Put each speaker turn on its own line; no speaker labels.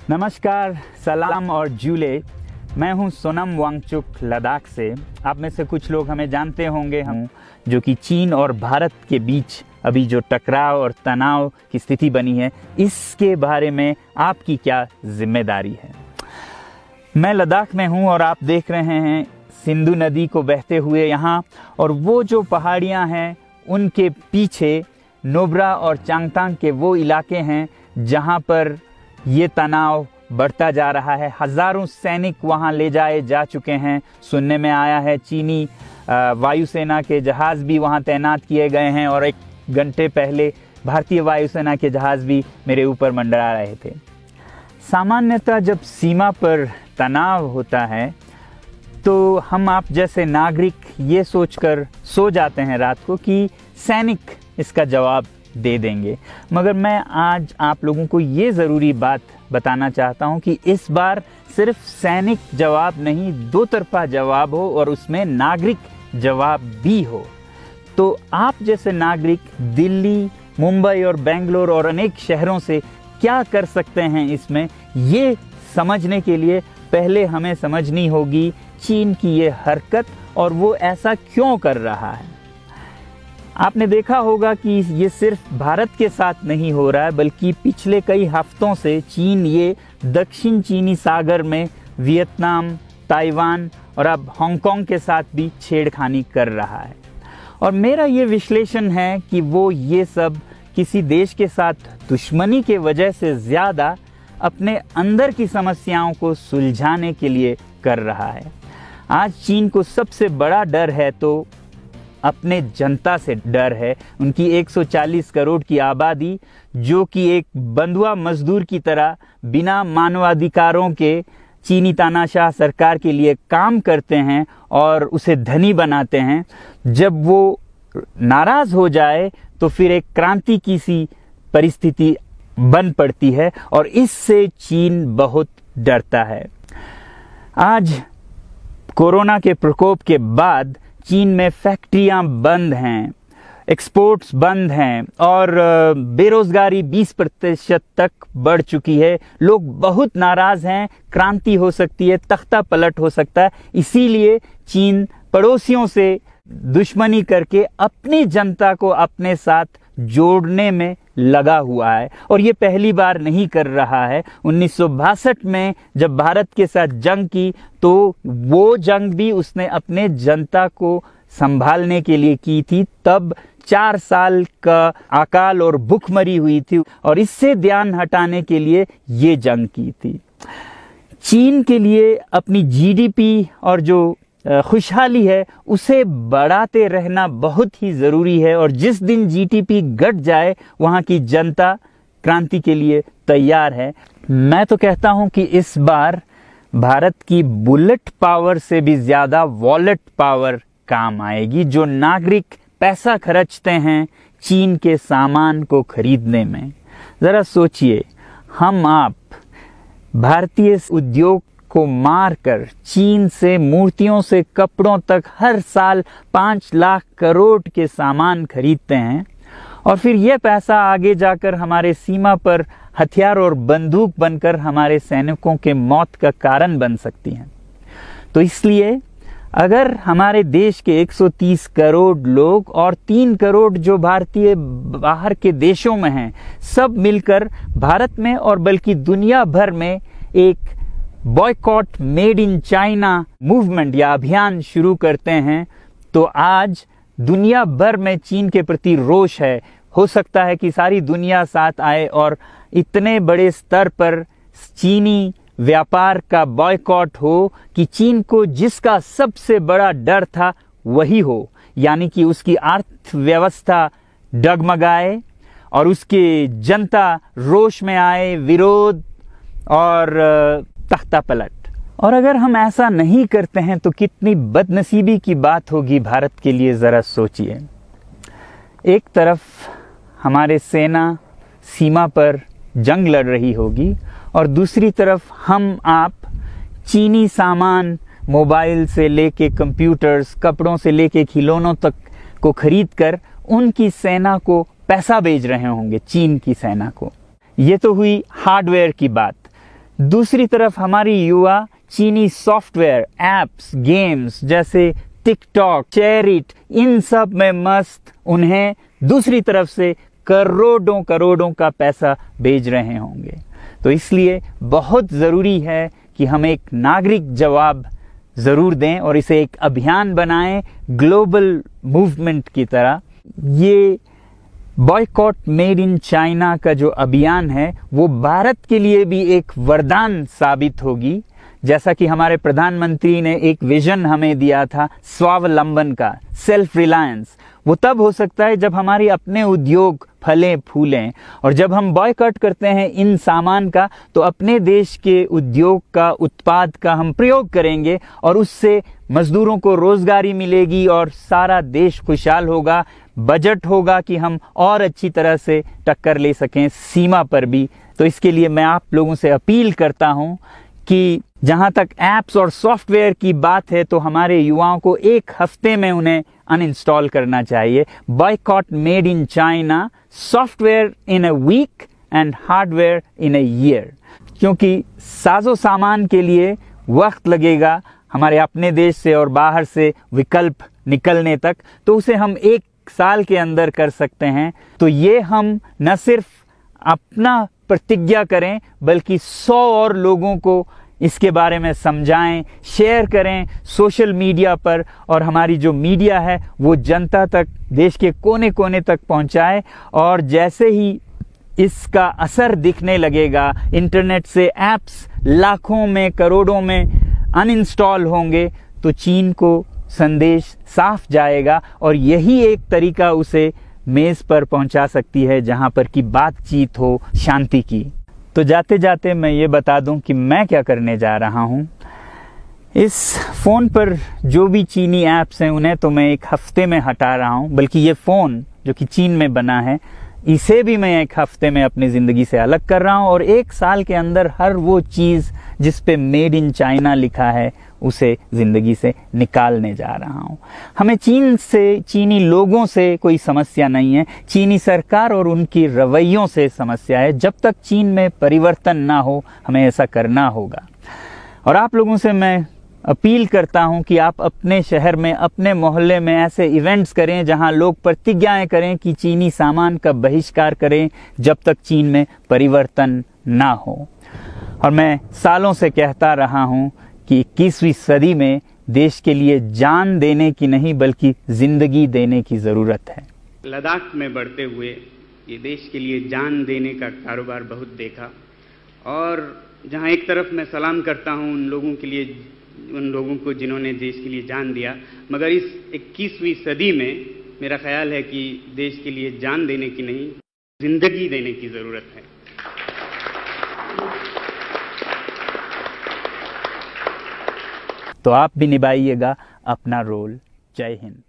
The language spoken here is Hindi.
नमस्कार, सलाम और जूले। मैं हूं सोनम वांगचुक लद्दाख से। आप में से कुछ लोग हमें जानते होंगे, हम जो कि चीन और भारत के बीच अभी जो टकराव और तनाव की स्थिति बनी है, इसके बारे में आपकी क्या जिम्मेदारी है। मैं लद्दाख में हूं और आप देख रहे हैं सिंधु नदी को बहते हुए यहाँ, और वो जो पहाड़ियाँ हैं उनके पीछे नुब्रा और चांगतांग के वो इलाके हैं जहाँ पर ये तनाव बढ़ता जा रहा है। हज़ारों सैनिक वहाँ ले जाए जा चुके हैं। सुनने में आया है चीनी वायुसेना के जहाज़ भी वहाँ तैनात किए गए हैं, और एक घंटे पहले भारतीय वायुसेना के जहाज़ भी मेरे ऊपर मंडरा रहे थे। सामान्यतः जब सीमा पर तनाव होता है तो हम आप जैसे नागरिक ये सोचकर सो जाते हैं रात को कि सैनिक इसका जवाब दे देंगे, मगर मैं आज आप लोगों को ये ज़रूरी बात बताना चाहता हूँ कि इस बार सिर्फ सैनिक जवाब नहीं, दो तरफा जवाब हो और उसमें नागरिक जवाब भी हो। तो आप जैसे नागरिक दिल्ली, मुंबई और बेंगलोर और अनेक शहरों से क्या कर सकते हैं, इसमें ये समझने के लिए पहले हमें समझनी होगी चीन की ये हरकत और वो ऐसा क्यों कर रहा है। आपने देखा होगा कि ये सिर्फ भारत के साथ नहीं हो रहा है, बल्कि पिछले कई हफ्तों से चीन ये दक्षिण चीनी सागर में वियतनाम, ताइवान और अब हांगकांग के साथ भी छेड़खानी कर रहा है। और मेरा ये विश्लेषण है कि वो ये सब किसी देश के साथ दुश्मनी के वजह से ज़्यादा अपने अंदर की समस्याओं को सुलझाने के लिए कर रहा है। आज चीन को सबसे बड़ा डर है तो अपने जनता से डर है। उनकी 140 करोड़ की आबादी, जो कि एक बंधुआ मजदूर की तरह बिना मानवाधिकारों के चीनी तानाशाह सरकार के लिए काम करते हैं और उसे धनी बनाते हैं, जब वो नाराज़ हो जाए तो फिर एक क्रांति की सी परिस्थिति बन पड़ती है, और इससे चीन बहुत डरता है। आज कोरोना के प्रकोप के बाद चीन में फैक्ट्रियां बंद हैं, एक्सपोर्ट्स बंद हैं और बेरोजगारी 20% तक बढ़ चुकी है। लोग बहुत नाराज़ हैं, क्रांति हो सकती है, तख्ता पलट हो सकता है। इसीलिए चीन पड़ोसियों से दुश्मनी करके अपनी जनता को अपने साथ जोड़ने में लगा हुआ है, और ये पहली बार नहीं कर रहा है। 1962 में जब भारत के साथ जंग की तो वो जंग भी उसने अपने जनता को संभालने के लिए की थी। तब 4 साल का अकाल और भूखमरी हुई थी, और इससे ध्यान हटाने के लिए ये जंग की थी। चीन के लिए अपनी जीडीपी और जो खुशहाली है उसे बढ़ाते रहना बहुत ही ज़रूरी है, और जिस दिन जीडीपी घट जाए वहाँ की जनता क्रांति के लिए तैयार है। मैं तो कहता हूँ कि इस बार भारत की बुलेट पावर से भी ज़्यादा वॉलेट पावर काम आएगी। जो नागरिक पैसा खर्चते हैं चीन के सामान को खरीदने में, ज़रा सोचिए, हम आप भारतीय उद्योग को मारकर चीन से मूर्तियों से कपड़ों तक हर साल 5 लाख करोड़ के सामान खरीदते हैं, और फिर यह पैसा आगे जाकर हमारे सीमा पर हथियार और बंदूक बनकर हमारे सैनिकों के मौत का कारण बन सकती हैं। तो इसलिए अगर हमारे देश के 130 करोड़ लोग और 3 करोड़ जो भारतीय बाहर के देशों में हैं, सब मिलकर भारत में और बल्कि दुनिया भर में एक boycott made in China movement या अभियान शुरू करते हैं, तो आज दुनिया भर में चीन के प्रति रोष है। हो सकता है कि सारी दुनिया साथ आए और इतने बड़े स्तर पर चीनी व्यापार का बॉयकॉट हो कि चीन को जिसका सबसे बड़ा डर था वही हो, यानी कि उसकी अर्थव्यवस्था डगमगाए और उसकी जनता रोष में आए, विरोध और तख्ता पलट। और अगर हम ऐसा नहीं करते हैं तो कितनी बदनसीबी की बात होगी भारत के लिए, ज़रा सोचिए। एक तरफ हमारे सेना सीमा पर जंग लड़ रही होगी, और दूसरी तरफ हम आप चीनी सामान, मोबाइल से लेके कंप्यूटर्स, कपड़ों से लेके खिलौनों तक को खरीद कर उनकी सेना को पैसा भेज रहे होंगे, चीन की सेना को। ये तो हुई हार्डवेयर की बात। दूसरी तरफ हमारी युवा चीनी सॉफ्टवेयर, एप्स, गेम्स जैसे टिकटॉक, शेयरिट, इन सब में मस्त उन्हें दूसरी तरफ से करोड़ों करोड़ों का पैसा भेज रहे होंगे। तो इसलिए बहुत ज़रूरी है कि हम एक नागरिक जवाब ज़रूर दें और इसे एक अभियान बनाएं, ग्लोबल मूवमेंट की तरह। ये बॉयकॉट मेड इन चाइना का जो अभियान है वो भारत के लिए भी एक वरदान साबित होगी। जैसा कि हमारे प्रधानमंत्री ने एक विजन हमें दिया था स्वावलंबन का, सेल्फ रिलायंस, वो तब हो सकता है जब हमारी अपने उद्योग फलें फूलें। और जब हम बॉयकॉट करते हैं इन सामान का तो अपने देश के उद्योग का, उत्पाद का हम प्रयोग करेंगे और उससे मजदूरों को रोजगारी मिलेगी और सारा देश खुशहाल होगा। बजट होगा कि हम और अच्छी तरह से टक्कर ले सकें सीमा पर भी। तो इसके लिए मैं आप लोगों से अपील करता हूं कि जहां तक ऐप्स और सॉफ्टवेयर की बात है तो हमारे युवाओं को एक हफ्ते में उन्हें अनइंस्टॉल करना चाहिए। Boycott made in China, software in a week and hardware in a year. क्योंकि साजो सामान के लिए वक्त लगेगा हमारे अपने देश से और बाहर से विकल्प निकलने तक, तो उसे हम 1 साल के अंदर कर सकते हैं। तो ये हम न सिर्फ अपना प्रतिज्ञा करें बल्कि 100 और लोगों को इसके बारे में समझाएं, शेयर करें सोशल मीडिया पर, और हमारी जो मीडिया है वो जनता तक, देश के कोने कोने तक पहुंचाए। और जैसे ही इसका असर दिखने लगेगा, इंटरनेट से ऐप्स लाखों में, करोड़ों में अनइंस्टॉल होंगे, तो चीन को संदेश साफ जाएगा और यही एक तरीका उसे मेज पर पहुंचा सकती है जहां पर की बातचीत हो शांति की। तो जाते जाते मैं ये बता दूं कि मैं क्या करने जा रहा हूं। इस फ़ोन पर जो भी चीनी ऐप्स हैं उन्हें तो मैं 1 हफ्ते में हटा रहा हूं, बल्कि ये फ़ोन जो कि चीन में बना है इसे भी मैं 1 हफ्ते में अपनी ज़िंदगी से अलग कर रहा हूं। और 1 साल के अंदर हर वो चीज़ जिस पे मेड इन चाइना लिखा है उसे ज़िंदगी से निकालने जा रहा हूं। हमें चीन से, चीनी लोगों से कोई समस्या नहीं है, चीनी सरकार और उनकी रवैयों से समस्या है। जब तक चीन में परिवर्तन ना हो हमें ऐसा करना होगा। और आप लोगों से मैं अपील करता हूं कि आप अपने शहर में, अपने मोहल्ले में ऐसे इवेंट्स करें जहां लोग प्रतिज्ञाएं करें कि चीनी सामान का बहिष्कार करें जब तक चीन में परिवर्तन ना हो। और मैं सालों से कहता रहा हूं कि 21वीं सदी में देश के लिए जान देने की नहीं बल्कि जिंदगी देने की ज़रूरत है।
लद्दाख में बढ़ते हुए ये देश के लिए जान देने का कारोबार बहुत देखा, और जहां एक तरफ मैं सलाम करता हूं उन लोगों के लिए, उन लोगों को जिन्होंने देश के लिए जान दिया, मगर इस 21वीं सदी में मेरा ख्याल है कि देश के लिए जान देने की नहीं, जिंदगी देने की ज़रूरत है।
तो आप भी निभाइएगा अपना रोल। जय हिंद।